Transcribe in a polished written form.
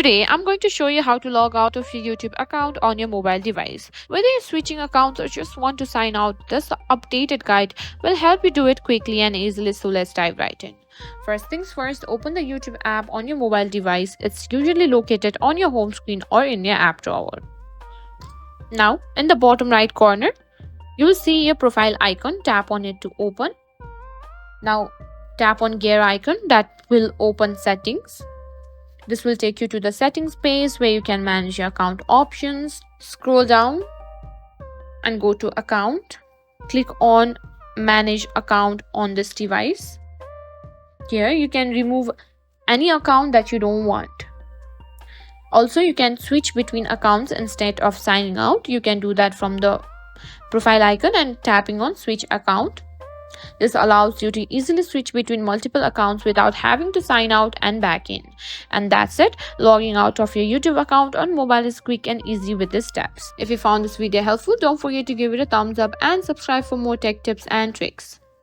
Today, I'm going to show you how to log out of your YouTube account on your mobile device. Whether you're switching accounts or just want to sign out, this updated guide will help you do it quickly and easily. So let's dive right in. First things first, open the YouTube app on your mobile device. It's usually located on your home screen or in your app drawer. Now, in the bottom right corner, you will see your profile icon. Tap on it to open. Now, tap on gear icon that will open settings. This will take you to the settings page where you can manage your account options. Scroll down and go to account. Click on manage account on this device. Here you can remove any account that you don't want. Also, you can switch between accounts instead of signing out. You can do that from the profile icon and tapping on switch account. This allows you to easily switch between multiple accounts without having to sign out and back in. And that's it. Logging out of your YouTube account on mobile is quick and easy with these steps. If you found this video helpful, don't forget to give it a thumbs up and subscribe for more tech tips and tricks.